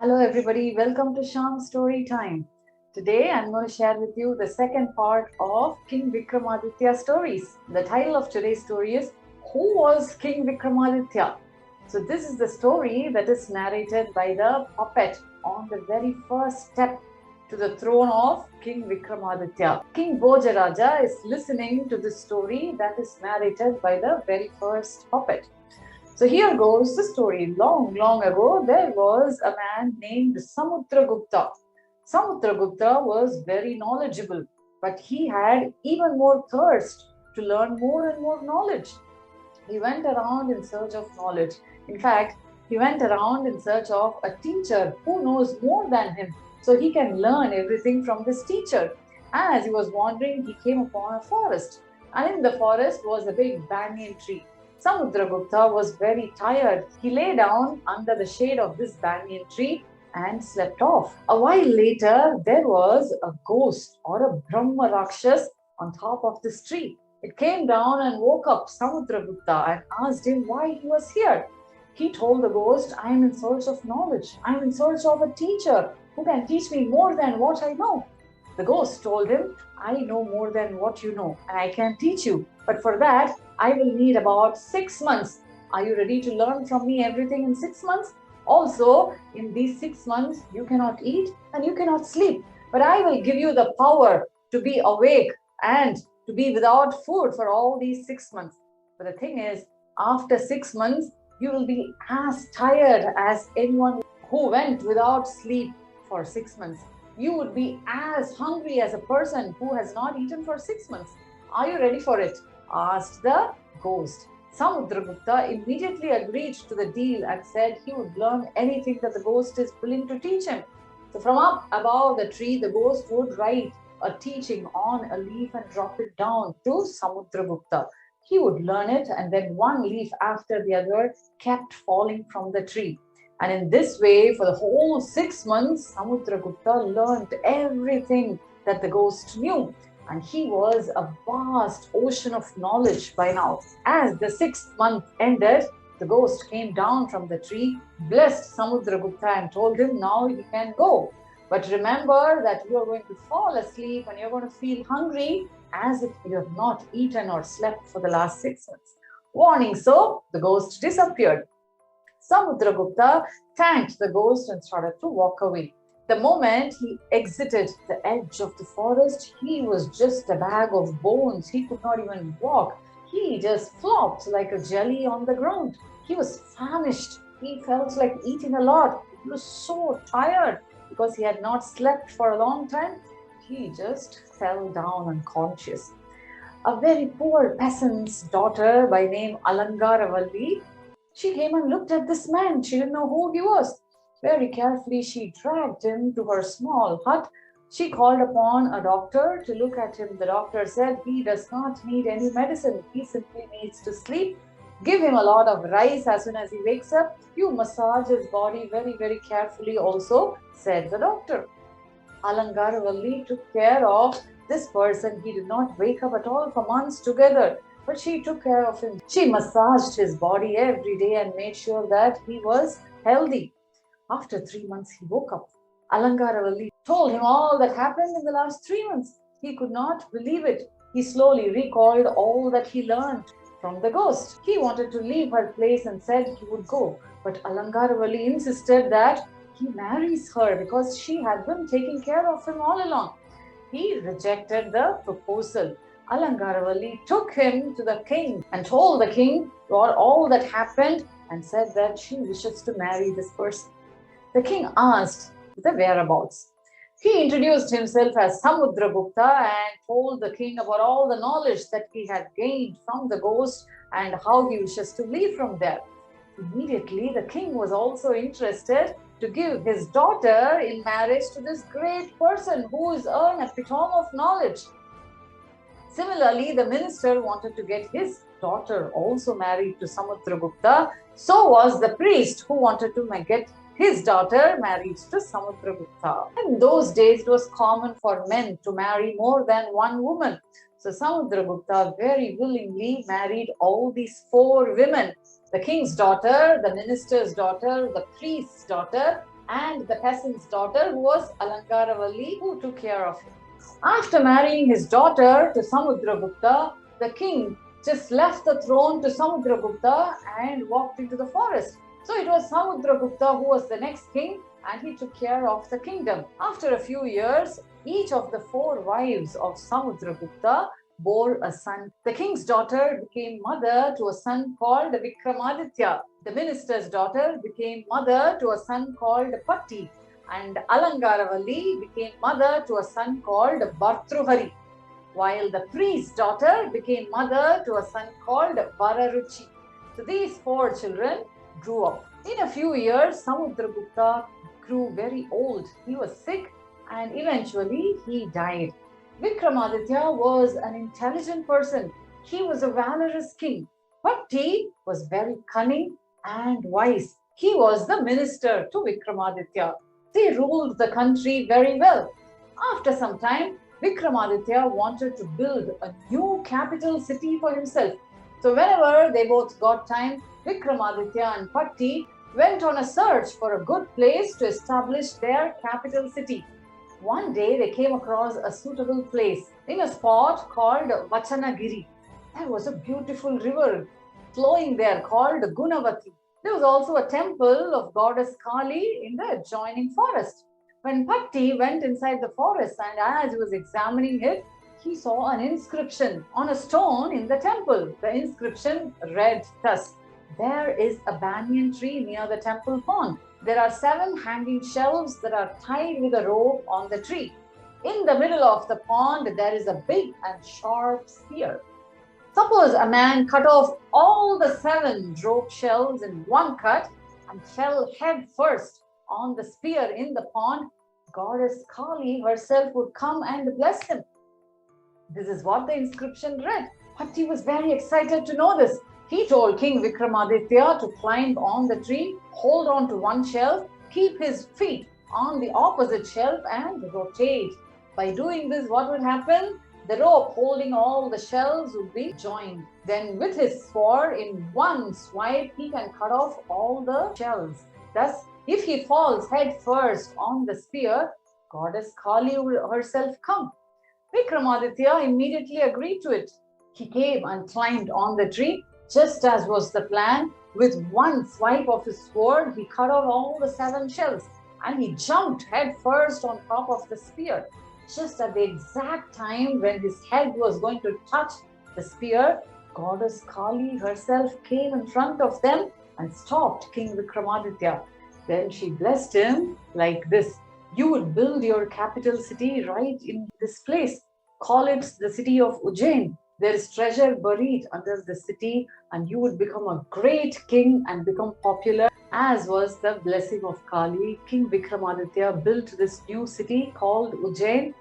Hello everybody, welcome to Storytime. Today I'm going to share with you the second part of King Vikramaditya stories. The title of today's story is Who was King Vikramaditya? So this is the story that is narrated by the puppet on the very first step to the throne of King Vikramaditya. Kingbhojaraja is listening to this story that is narrated by the very first puppet. So here goes the story. Long, long ago, there was a man named Samudragupta. Samudragupta was very knowledgeable, but he had even more thirst to learn more and more knowledge. He went around in search of knowledge. In fact, he went around in search of a teacher who knows more than him, so he can learn everything from this teacher. As he was wandering, he came upon a forest, and in the forest was a big banyan tree. Samudragupta was very tired. He lay down under the shade of this banyan tree and slept off. A while later, there was a ghost or a Brahma Rakshas on top of this tree. It came down and woke up Samudragupta and asked him why he was here. He told the ghost, I am in search of knowledge. I am in search of a teacher who can teach me more than what I know. The ghost told him, I know more than what you know and I can teach you. But for that, I will need about 6 months. Are you ready to learn from me everything in 6 months? Also, in these 6 months, you cannot eat and you cannot sleep. But I will give you the power to be awake and to be without food for all these 6 months. But the thing is, after 6 months, you will be as tired as anyone who went without sleep for 6 months. You would be as hungry as a person who has not eaten for 6 months. Are you ready for it? Asked the ghost. Samudragupta immediately agreed to the deal and said he would learn anything that the ghost is willing to teach him. So from up above the tree, the ghost would write a teaching on a leaf and drop it down to Samudragupta. He would learn it, and then one leaf after the other kept falling from the tree. And in this way, for the whole 6 months, Samudragupta learned everything that the ghost knew. And he was a vast ocean of knowledge by now. As the 6th month ended, the ghost came down from the tree, blessed Samudragupta and told him, now you can go. But remember that you are going to fall asleep and you're going to feel hungry as if you have not eaten or slept for the last 6 months. Warning, so the ghost disappeared. Samudragupta thanked the ghost and started to walk away. The moment he exited the edge of the forest, he was just a bag of bones. He could not even walk. He just flopped like a jelly on the ground. He was famished. He felt like eating a lot. He was so tired because he had not slept for a long time. He just fell down unconscious. A very poor peasant's daughter by name Alangaravalli, she came and looked at this man. She didn't know who he was. Very carefully, she dragged him to her small hut. She called upon a doctor to look at him. The doctor said he does not need any medicine. He simply needs to sleep. Give him a lot of rice as soon as he wakes up. You massage his body very, very carefully also, said the doctor. Alangaravalli took care of this person. He did not wake up at all for months together. But she took care of him. She massaged his body every day and made sure that he was healthy. After 3 months, he woke up. Alangaravalli told him all that happened in the last 3 months. He could not believe it. He slowly recalled all that he learned from the ghost. He wanted to leave her place and said he would go. But Alangaravalli insisted that he marries her because she had been taking care of him all along. He rejected the proposal. Alangaravalli took him to the king and told the king all that happened and said that she wishes to marry this person. The king asked the whereabouts. He introduced himself as Samudragupta and told the king about all the knowledge that he had gained from the ghost and how he wishes to leave from there. Immediately, the king was also interested to give his daughter in marriage to this great person who is an epitome of knowledge. Similarly, the minister wanted to get his daughter also married to Samudragupta. So was the priest who wanted to get his daughter married to Samudragupta. In those days, it was common for men to marry more than one woman. So Samudragupta very willingly married all these 4 women. The king's daughter, the minister's daughter, the priest's daughter, and the peasant's daughter, who was Alangaravali, who took care of him. After marrying his daughter to Samudragupta, the king just left the throne to Samudragupta and walked into the forest. So it was Samudragupta who was the next king, and he took care of the kingdom. After a few years, each of the 4 wives of Samudragupta bore a son. The king's daughter became mother to a son called Vikramaditya. The minister's daughter became mother to a son called Patti, and Alangaravali became mother to a son called Bhartruhari, while the priest's daughter became mother to a son called Vararuchi. So these 4 children grew up. In a few years, Samudragupta grew very old. He was sick and eventually he died. Vikramaditya was an intelligent person. He was a valorous king. Patti was very cunning and wise. He was the minister to Vikramaditya. They ruled the country very well. After some time, Vikramaditya wanted to build a new capital city for himself. So whenever they both got time, Vikramaditya and Patti went on a search for a good place to establish their capital city. One day they came across a suitable place in a spot called Vachanagiri. There was a beautiful river flowing there called Gunavati. There was also a temple of goddess Kali in the adjoining forest. When Patti went inside the forest and as he was examining it, he saw an inscription on a stone in the temple. The inscription read thus: "There is a banyan tree near the temple pond. There are 7 hanging shelves that are tied with a rope on the tree. In the middle of the pond, there is a big and sharp spear. Suppose a man cut off all the 7 rope shelves in one cut and fell head first on the spear in the pond, goddess Kali herself would come and bless him." This is what the inscription read. Patti was very excited to know this. He told King Vikramaditya to climb on the tree, hold on to one shelf, keep his feet on the opposite shelf and rotate. By doing this, what would happen? The rope holding all the shelves would be joined. Then with his sword, in one swipe, he can cut off all the shelves. Thus, if he falls head first on the spear, goddess Kali will herself come. Vikramaditya immediately agreed to it. He came and climbed on the tree, just as was the plan. With one swipe of his sword, he cut off all the 7 shells and he jumped head first on top of the spear. Just at the exact time when his head was going to touch the spear, goddess Kali herself came in front of them and stopped King Vikramaditya. Then she blessed him like this: "You would build your capital city right in this place. Call it the city of 𝐒𝐭𝐤. There is treasure buried under the city and you would become a great king and become popular." As was the blessing of Kali, King Vikramaditya built this new city called 𝐒𝐭𝐤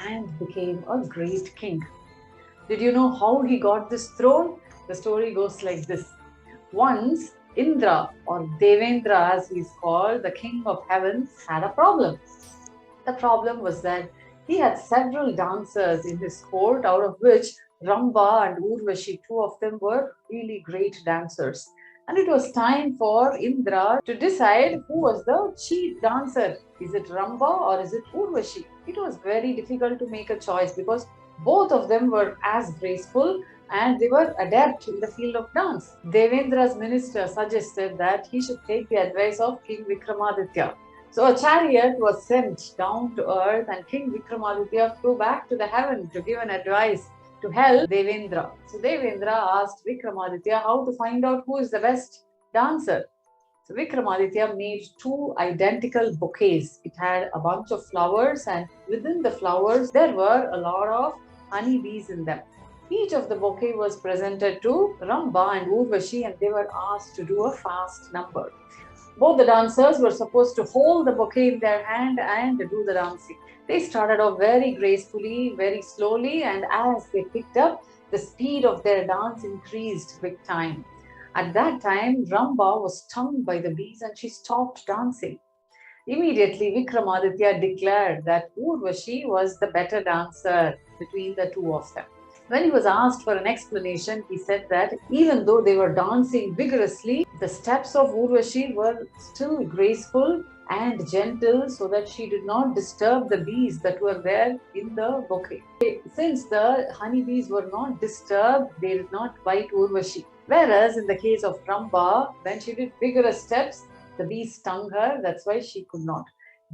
and became a great king. Did you know how he got this throne? The story goes like this. Once, Indra, or Devendra as he is called, the king of heaven, had a problem. The problem was that he had several dancers in his court, out of which Ramba and Urvashi, 2 of them, were really great dancers. And it was time for Indra to decide who was the chief dancer. Is it Ramba or is it Urvashi? It was very difficult to make a choice because both of them were as graceful and they were adept in the field of dance. Devendra's minister suggested that he should take the advice of King Vikramaditya. So a chariot was sent down to earth and King Vikramaditya flew back to the heaven to give an advice to help Devendra. So Devendra asked Vikramaditya how to find out who is the best dancer. So Vikramaditya made 2 identical bouquets. It had a bunch of flowers and within the flowers there were a lot of honeybees in them. Each of the bouquet was presented to Ramba and Urvashi and they were asked to do a fast number. Both the dancers were supposed to hold the bouquet in their hand and do the dancing. They started off very gracefully, very slowly, and as they picked up, the speed of their dance increased big time. At that time, Ramba was stung by the bees and she stopped dancing. Immediately, Vikramaditya declared that Urvashi was the better dancer between the 2 of them. When he was asked for an explanation, he said that even though they were dancing vigorously, the steps of Urvashi were still graceful and gentle so that she did not disturb the bees that were there in the bouquet. Since the honeybees were not disturbed, they did not bite Urvashi. Whereas in the case of Ramba, when she did vigorous steps, the bees stung her, that's why she could not.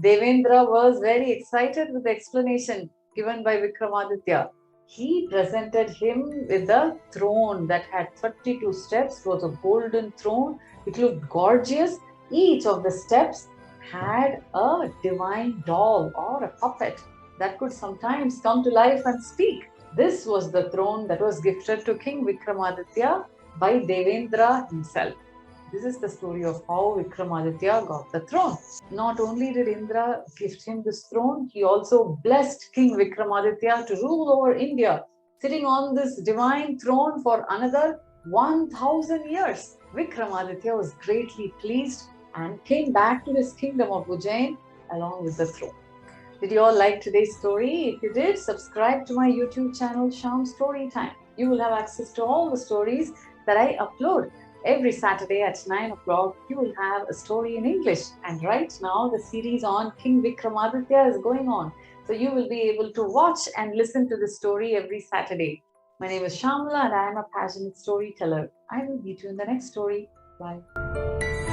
Devendra was very excited with the explanation given by Vikramaditya. He presented him with a throne that had 32 steps. It was a golden throne. It looked gorgeous. Each of the steps had a divine doll or a puppet that could sometimes come to life and speak. This was the throne that was gifted to King Vikramaditya by Devendra himself. This is the story of how Vikramaditya got the throne. Not only did Indra gift him this throne, he also blessed King Vikramaditya to rule over India, sitting on this divine throne for another 1000 years. Vikramaditya was greatly pleased and came back to his kingdom of Ujjain along with the throne. Did you all like today's story? If you did, subscribe to my YouTube channel, Shyam's Storytime. You will have access to all the stories that I upload. Every Saturday at 9 o'clock, you will have a story in English. And right now, the series on King Vikramaditya is going on. So you will be able to watch and listen to the story every Saturday. My name is Shamla and I am a passionate storyteller. I will meet you in the next story. Bye.